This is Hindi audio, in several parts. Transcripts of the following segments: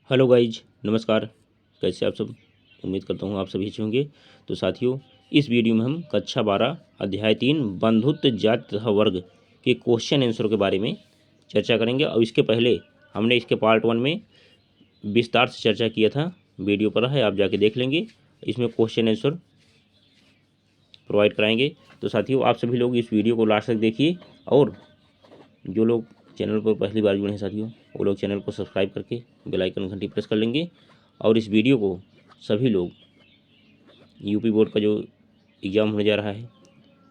हेलो गाइज, नमस्कार। कैसे आप सब? उम्मीद करता हूँ आप सभी अच्छे होंगे। तो साथियों, इस वीडियो में हम कक्षा 12 अध्याय 3 बंधुत्व जाति तथा वर्ग के क्वेश्चन आंसर के बारे में चर्चा करेंगे। और इसके पहले हमने इसके पार्ट 1 में विस्तार से चर्चा किया था, वीडियो पर है, आप जाके देख लेंगे। इसमें क्वेश्चन आंसर प्रोवाइड कराएंगे। तो साथियों, आप सभी लोग इस वीडियो को लास्ट तक देखिए, और जो लोग चैनल पर पहली बार जुड़े हैं साथियों, वो लोग चैनल को सब्सक्राइब करके बेल आइकन घंटी प्रेस कर लेंगे। और इस वीडियो को सभी लोग, यूपी बोर्ड का जो एग्ज़ाम होने जा रहा है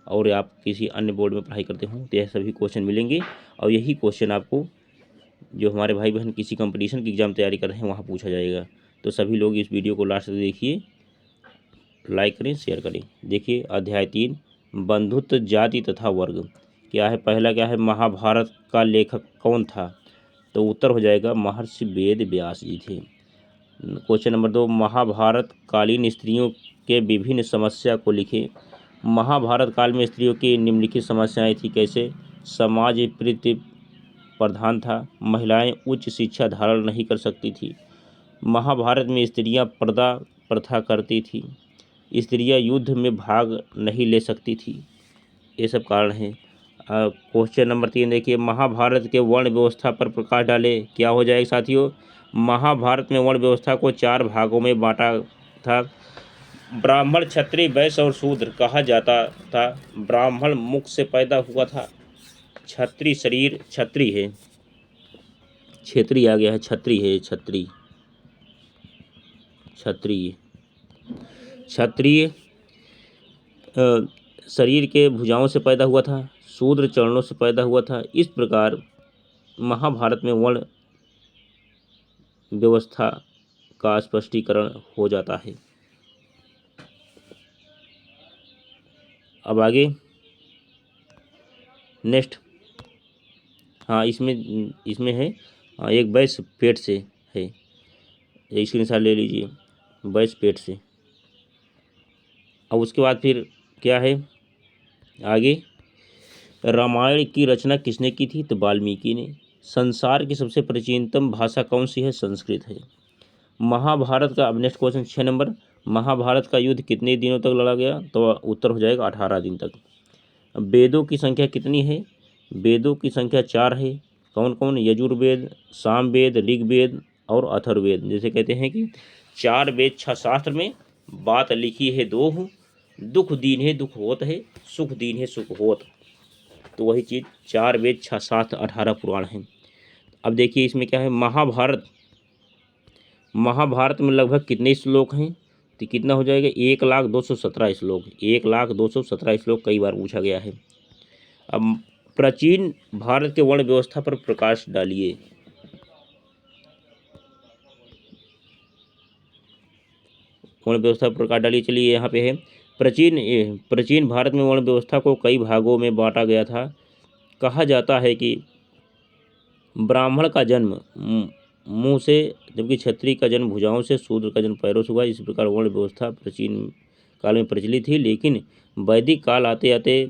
और आप किसी अन्य बोर्ड में पढ़ाई करते हो, तो यह सभी क्वेश्चन मिलेंगे। और यही क्वेश्चन आपको, जो हमारे भाई बहन किसी कंपटीशन की एग्ज़ाम तैयारी कर रहे हैं, वहाँ पूछा जाएगा। तो सभी लोग इस वीडियो को लास्ट तक देखिए, लाइक करें, शेयर करें। देखिए अध्याय 3 बंधुत्व जाति तथा वर्ग क्या है। पहला क्या है, महाभारत का लेखक कौन था? तो उत्तर हो जाएगा महर्षि वेद व्यास जी थे। क्वेश्चन नंबर 2, महाभारत कालीन स्त्रियों के विभिन्न समस्या को लिखें। महाभारत काल में स्त्रियों की निम्नलिखित समस्याएं थी। कैसे? समाज प्रीति प्रधान था, महिलाएं उच्च शिक्षा धारण नहीं कर सकती थी, महाभारत में स्त्रियां पर्दा प्रथा करती थी, स्त्रियां युद्ध में भाग नहीं ले सकती थी। ये सब कारण हैं। क्वेश्चन नंबर 3 देखिए, महाभारत के वर्ण व्यवस्था पर प्रकाश डाले। क्या हो जाएगा साथियों? महाभारत में वर्ण व्यवस्था को 4 भागों में बांटा था। ब्राह्मण, क्षत्रिय, वैश्य और शूद्र कहा जाता था। ब्राह्मण मुख से पैदा हुआ था, क्षत्रिय शरीर, क्षत्रिय है, क्षेत्रीय आ गया है, क्षत्रिय है, क्षत्रिय क्षत्रिय क्षत्रिय शरीर के भुजाओं से पैदा हुआ था, शूद्र चरणों से पैदा हुआ था। इस प्रकार महाभारत में वर्ण व्यवस्था का स्पष्टीकरण हो जाता है। अब आगे नेक्स्ट, हाँ इसमें है, हाँ, एक वैश्य पेट से है, स्क्रीनशॉट ले लीजिए, वैश्य पेट से। अब उसके बाद फिर क्या है आगे, रामायण की रचना किसने की थी? तो वाल्मीकि ने। संसार की सबसे प्राचीनतम भाषा कौन सी है? संस्कृत है। महाभारत का, अब नेक्स्ट क्वेश्चन 6 नंबर, महाभारत का युद्ध कितने दिनों तक लड़ा गया? तो उत्तर हो जाएगा 18 दिन तक। वेदों की संख्या कितनी है? वेदों की संख्या 4 है। कौन कौन? यजुर्वेद, सामवेद, ऋग्वेद और अथर्ववेद। जैसे कहते हैं कि 4 वेद 6 शास्त्र में बात लिखी है 2, दुख दीन है दुख होत है, सुख दीन है सुख होत। तो वही चीज़ 4 वेद 6 शास्त्र 18 पुराण हैं। अब देखिए इसमें क्या है, महाभारत में लगभग कितने श्लोक हैं? तो कितना हो जाएगा? 1,02,17 श्लोक। 1,02,17 श्लोक कई बार पूछा गया है। अब प्राचीन भारत के वर्ण व्यवस्था पर प्रकाश डालिए। वर्ण व्यवस्था पर प्रकाश डालिए। चलिए यहाँ पे है, प्राचीन भारत में वर्ण व्यवस्था को कई भागों में बांटा गया था। कहा जाता है कि ब्राह्मण का जन्म मुंह से, जबकि क्षत्रिय का जन्म भुजाओं से, शूद्र का जन्म पैरों से हुआ। इस प्रकार वर्ण व्यवस्था प्राचीन काल में प्रचलित थी। लेकिन वैदिक काल आते आते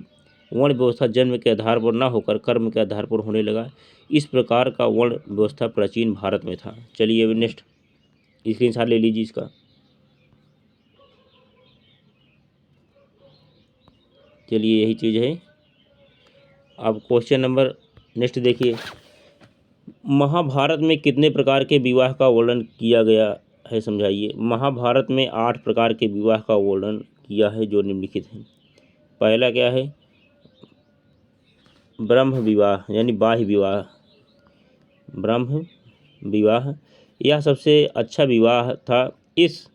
वर्ण व्यवस्था जन्म के आधार पर न होकर कर्म के आधार पर होने लगा। इस प्रकार का वर्ण व्यवस्था प्राचीन भारत में था। चलिए अभी नेक्स्ट स्क्रीनशॉट ले लीजिए इसका। चलिए यही चीज़ है। अब क्वेश्चन नंबर नेक्स्ट देखिए, महाभारत में कितने प्रकार के विवाह का वर्णन किया गया है? समझाइए। महाभारत में 8 प्रकार के विवाह का वर्णन किया है, जो निम्नलिखित हैं। पहला क्या है, ब्रह्म विवाह यानी बाह्य विवाह, ब्रह्म विवाह, यह सबसे अच्छा विवाह था। इस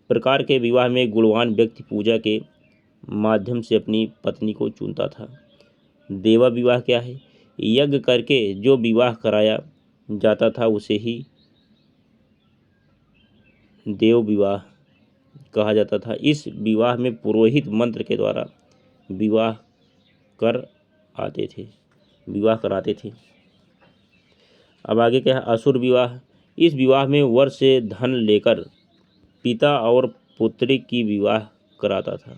प्रकार के विवाह में गुणवान व्यक्ति पूजा के माध्यम से अपनी पत्नी को चुनता था। देवा विवाह क्या है? यज्ञ करके जो विवाह कराया जाता था उसे ही देव विवाह कहा जाता था। इस विवाह में पुरोहित मंत्र के द्वारा विवाह कराते थे। अब आगे क्या है, असुर विवाह। इस विवाह में वर से धन लेकर पिता और पुत्री की विवाह कराता था।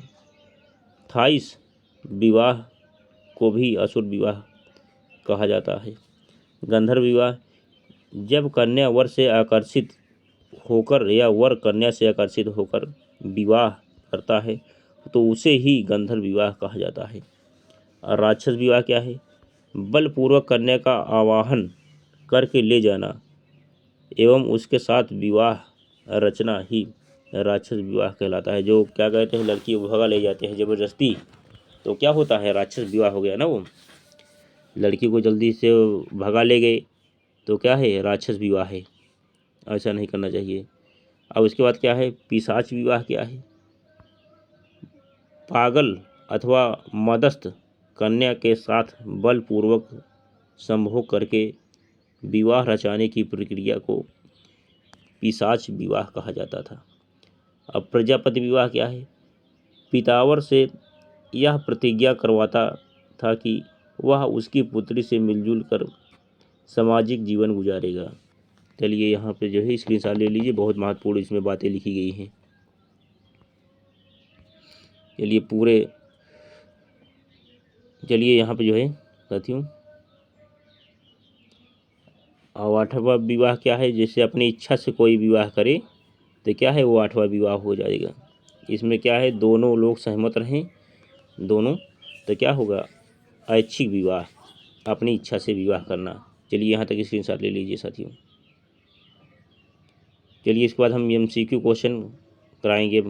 थाइस विवाह को भी असुर विवाह कहा जाता है। गंधर्व विवाह, जब कन्या वर से आकर्षित होकर या वर कन्या से आकर्षित होकर विवाह करता है तो उसे ही गंधर्व विवाह कहा जाता है। और राक्षस विवाह क्या है? बलपूर्वक कन्या का आवाहन करके ले जाना एवं उसके साथ विवाह रचना ही राक्षस विवाह कहलाता है। जो क्या कहते हैं, लड़की को भगा ले जाते हैं जबरदस्ती, तो क्या होता है, राक्षस विवाह हो गया ना। वो लड़की को जल्दी से भगा ले गए तो क्या है, राक्षस विवाह है। ऐसा नहीं करना चाहिए। अब उसके बाद क्या है, पिशाच विवाह क्या है? पागल अथवा मदस्थ कन्या के साथ बलपूर्वक संभोग करके विवाह रचाने की प्रक्रिया को पिशाच विवाह कहा जाता था। अब प्रजापति विवाह क्या है? पितावर से यह प्रतिज्ञा करवाता था कि वह उसकी पुत्री से मिलजुल कर सामाजिक जीवन गुजारेगा। चलिए यहाँ पे जो है स्क्रीनशॉट ले लीजिए, बहुत महत्वपूर्ण इसमें बातें लिखी गई हैं। चलिए यहाँ पे जो है साथियों, और आठवां विवाह क्या है? जैसे अपनी इच्छा से कोई विवाह करे तो क्या है, वो आठवां विवाह हो जाएगा। इसमें क्या है, दोनों लोग सहमत रहें दोनों, तो क्या होगा, ऐच्छिक विवाह, अपनी इच्छा से विवाह करना। चलिए यहाँ तक स्क्रीनशॉट ले लीजिए साथियों। चलिए इसके बाद हम MCQ क्वेश्चन कराएंगे।